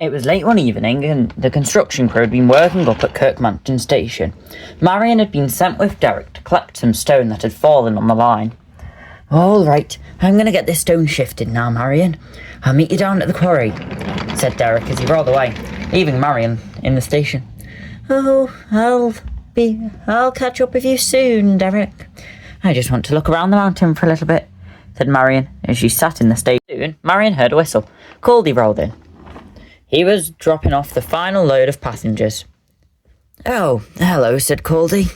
It was late one evening and the construction crew had been working up at Kirkmanton Station. Marion had been sent with Derek to collect some stone that had fallen on the line. "All right, I'm going to get this stone shifted now, Marion. I'll meet you down at the quarry," said Derek as he rolled away, leaving Marion in the station. "Oh, I'll catch up with you soon, Derek. I just want to look around the mountain for a little bit," said Marion as she sat in the station. Soon, Marion heard a whistle. Caldy rolled in. He was dropping off the final load of passengers. "Oh, hello," said Caldy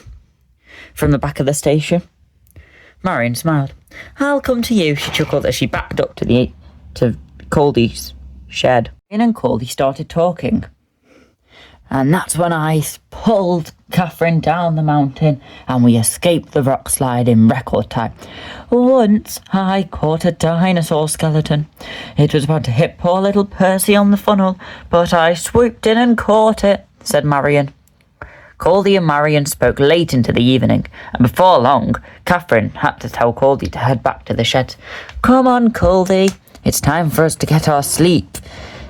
from the back of the station. Marion smiled. "I'll come to you," she chuckled as she backed up to Caldy's shed. Marion and Caldy started talking. "And that's when I pulled Catherine down the mountain and we escaped the rock slide in record time. Once I caught a dinosaur skeleton. It was about to hit poor little Percy on the funnel, but I swooped in and caught it," said Marion. Caldy and Marion spoke late into the evening, and before long, Catherine had to tell Caldy to head back to the shed. "Come on, Caldy, it's time for us to get our sleep,"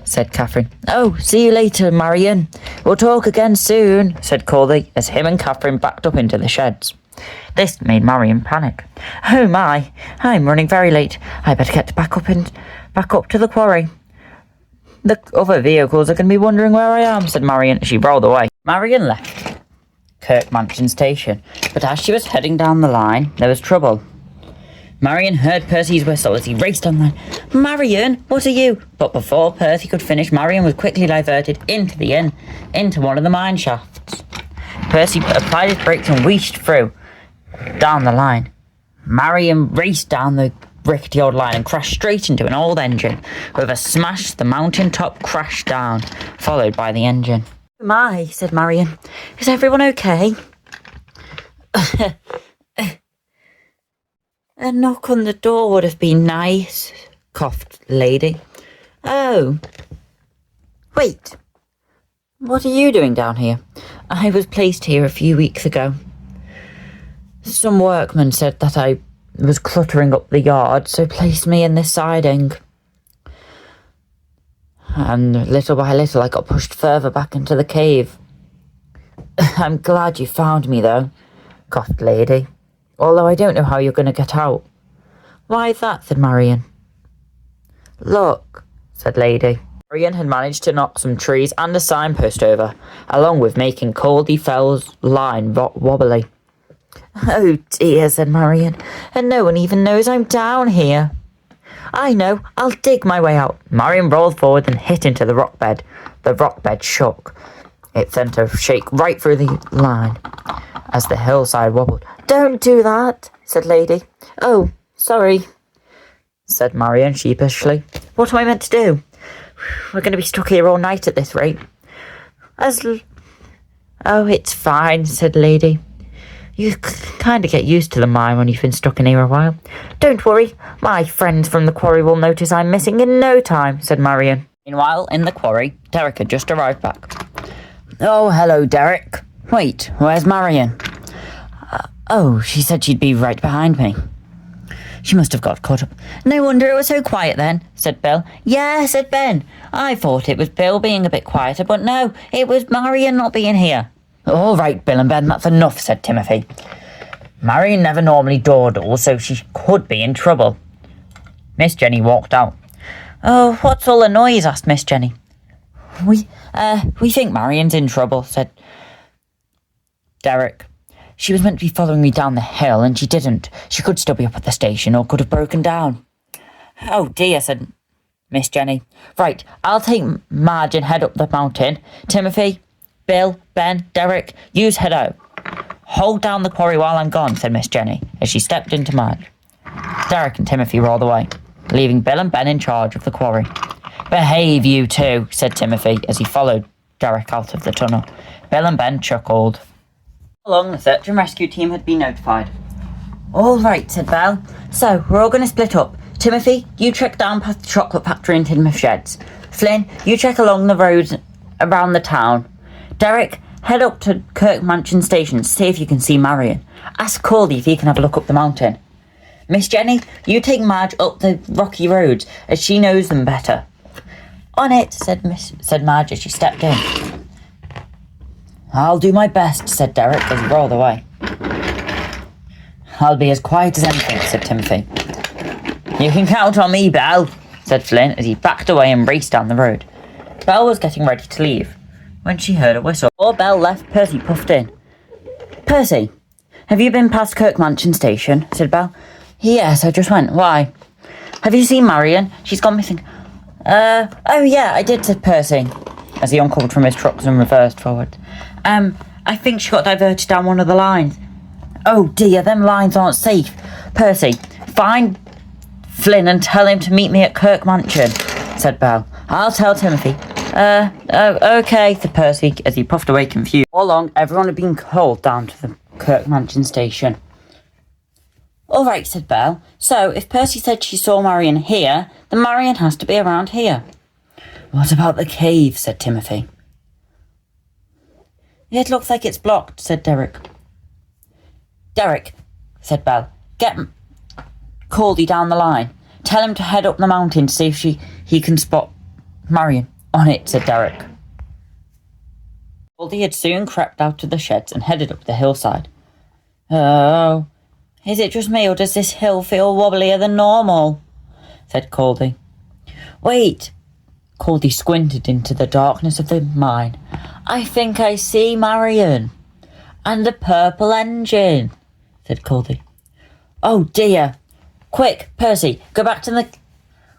said Catherine. "Oh, see you later, Marion. We'll talk again soon," said Caldy as him and Catherine backed up into the sheds. This made Marion panic. "Oh my, I'm running very late. I better get back up to the quarry. The other vehicles are going to be wondering where I am," said Marion as she rolled away. Marion left Kirkmanton Station, but as she was heading down the line, there was trouble. Marion heard Percy's whistle as he raced down the line. "Marion, what are you?" But before Percy could finish, Marion was quickly diverted into one of the mine shafts. Percy applied his brakes and wheeshed through down the line. Marion raced down the rickety old line and crashed straight into an old engine. With a smash, the mountain top crashed down, followed by the engine. "Oh my," said Marion. "Is everyone okay?" "A knock on the door would have been nice," coughed Lady. "Oh. Wait. What are you doing down here?" "I was placed here a few weeks ago. Some workmen said that I was cluttering up the yard, so placed me in this siding. And little by little I got pushed further back into the cave. I'm glad you found me, though," coughed Lady. "Although I don't know how you're going to get out." "Why that?" said Marion. "Look," said Lady. Marion had managed to knock some trees and a signpost over, along with making Caldy Fell's line wobbly. "Oh dear," said Marion, "and no one even knows I'm down here." "I know, I'll dig my way out." Marion rolled forward and hit into the rock bed. The rock bed shook. It sent a shake right through the line as the hillside wobbled. "Don't do that," said Lady. "Oh, sorry," said Marion sheepishly. "What am I meant to do? We're going to be stuck here all night at this rate." "Oh, it's fine," said Lady. "You kind of get used to the mine when you've been stuck in here a while." "Don't worry, my friends from the quarry will notice I'm missing in no time," said Marion. Meanwhile, in the quarry, Derek had just arrived back. "Oh, hello, Derek. Wait, where's Marion?" "Oh, she said she'd be right behind me." "She must have got caught up." "No wonder it was so quiet then," said Bill. "Yeah," said Ben. "I thought it was Bill being a bit quieter, but no, it was Marion not being here." "All right, Bill and Ben, that's enough," said Timothy. "Marion never normally dawdles, so she could be in trouble." Miss Jenny walked out. "Oh, what's all the noise?" asked Miss Jenny. We think Marion's in trouble," said Derek. "She was meant to be following me down the hill, and she didn't. She could still be up at the station, or could have broken down." "Oh dear," said Miss Jenny. "Right, I'll take Marge and head up the mountain. Timothy, Bill, Ben, Derek, yous head out. Hold down the quarry while I'm gone," said Miss Jenny, as she stepped into Marge. Derek and Timothy rolled away, leaving Bill and Ben in charge of the quarry. "Behave, you two," said Timothy, as he followed Derek out of the tunnel. Bill and Ben chuckled. Along, the search and rescue team had been notified. "All right," said Belle. "So, we're all going to split up. Timothy, you trek down past the chocolate factory and Tidmouth sheds. Flynn, you trek along the roads around the town. Derek, head up to Kirkmanton Station, see if you can see Marion. Ask Caldy if he can have a look up the mountain. Miss Jenny, you take Marge up the rocky roads, as she knows them better." On it, said Marge as she stepped in. I'll do my best, said Derek as he rolled away. I'll be as quiet as anything, said Timothy. You can count on me, Belle, said Flynn as he backed away and raced down the road. Belle was getting ready to leave when she heard a whistle. Before Belle left, Percy puffed in. Percy, have you been past Kirk Mansion Station? Said Belle. Yes, I just went. Why? Have you seen Marion? She's gone missing. Oh yeah, I did, said Percy, as he uncoupled from his trucks and reversed forward. I think she got diverted down one of the lines. Oh dear, them lines aren't safe. Percy, find Flynn and tell him to meet me at Kirk Mansion, said Belle. I'll tell Timothy. Okay, said Percy, as he puffed away confused. All along, everyone had been called down to the Kirk Mansion station. All right, said Belle. So, if Percy said she saw Marion here, then Marion has to be around here. What about the cave, said Timothy. It looks like it's blocked, said Derek. Derek, said Belle, get Caldy down the line. Tell him to head up the mountain to see if he can spot Marion. On it, said Derek. Caldy had soon crept out of the sheds and headed up the hillside. Oh, is it just me or does this hill feel wobblier than normal? Said Caldy. Wait. Caldy squinted into the darkness of the mine. I think I see Marion. And the purple engine, said Caldy. Oh dear. Quick, Percy, go back to the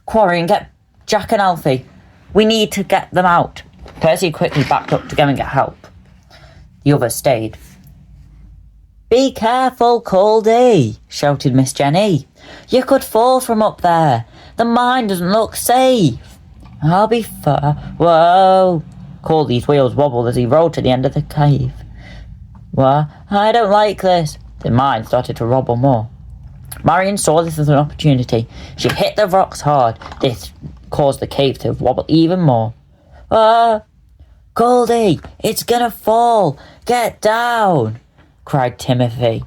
quarry and get Jack and Alfie. We need to get them out. Percy quickly backed up to go and get help. The others stayed. Be careful, Caldy, shouted Miss Jenny. You could fall from up there. The mine doesn't look safe. I'll be far. Whoa. Caldy's wheels wobbled as he rolled to the end of the cave. What? I don't like this. The mine started to wobble more. Marion saw this as an opportunity. She hit the rocks hard. This caused the cave to wobble even more. Caldy, it's gonna fall. Get down, cried Timothy.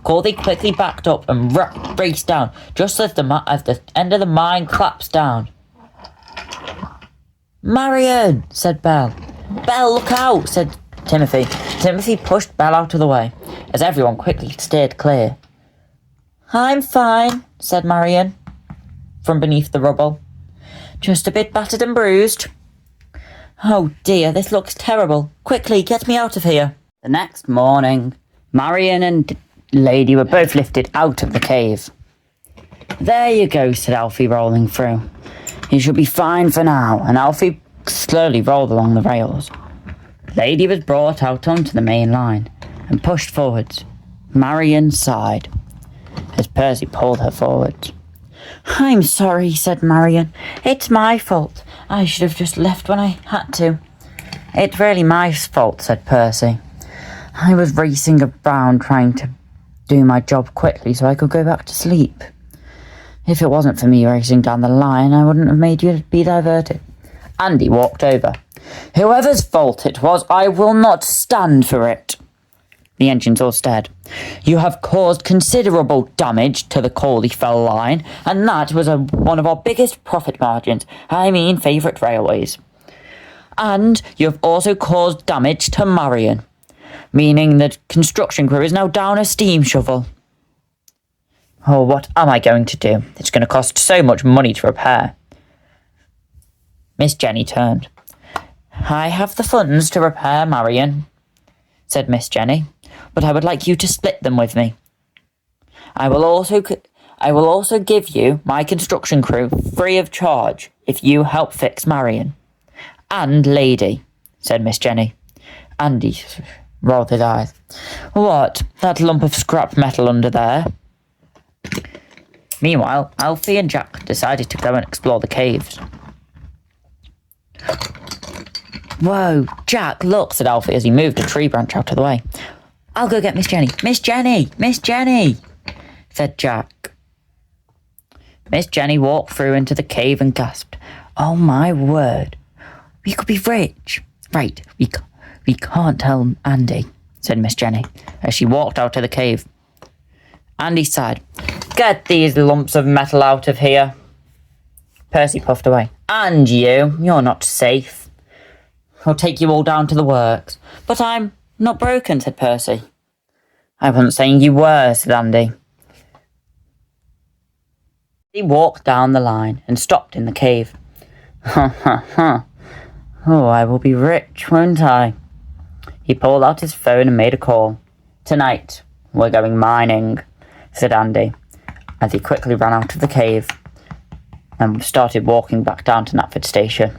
Caldy quickly backed up and raced down, just as the end of the mine collapsed down. Marion, said Belle. Belle, look out, said Timothy. Timothy pushed Belle out of the way, as everyone quickly steered clear. I'm fine, said Marion, from beneath the rubble. Just a bit battered and bruised. Oh dear, this looks terrible. Quickly, get me out of here. The next morning, Marion and Lady were both lifted out of the cave. There you go, said Alfie, rolling through. You should be fine for now, and Alfie slowly rolled along the rails. Lady was brought out onto the main line and pushed forwards. Marion sighed as Percy pulled her forwards. I'm sorry, said Marion. It's my fault. I should have just left when I had to. It's really my fault, said Percy. I was racing around trying to do my job quickly so I could go back to sleep. If it wasn't for me racing down the line, I wouldn't have made you be diverted. Andy walked over. Whoever's fault it was, I will not stand for it. The engines all stared. You have caused considerable damage to the Caldy-Fell line, and that was one of our biggest profit margins. I mean, favourite railways. And you have also caused damage to Marion, meaning the construction crew is now down a steam shovel. Oh, what am I going to do? It's going to cost so much money to repair. Miss Jenny turned. I have the funds to repair Marion, said Miss Jenny, but I would like you to split them with me. I will also give you my construction crew free of charge if you help fix Marion. And Lady, said Miss Jenny. Andy rolled his eyes. What, that lump of scrap metal under there? Meanwhile, Alfie and Jack decided to go and explore the caves. Whoa, Jack, look, said Alfie as he moved a tree branch out of the way. I'll go get Miss Jenny. Miss Jenny! Miss Jenny! Said Jack. Miss Jenny walked through into the cave and gasped. Oh my word. We could be rich. Right, we can't tell Andy, said Miss Jenny as she walked out of the cave. Andy sighed. Get these lumps of metal out of here. Percy puffed away. And you're not safe. I'll take you all down to the works. But I'm not broken, said Percy. I wasn't saying you were, said Andy. He walked down the line and stopped in the cave. Ha ha ha. Oh, I will be rich, won't I? He pulled out his phone and made a call. Tonight, we're going mining, said Andy, as he quickly ran out of the cave and started walking back down to Knapford Station.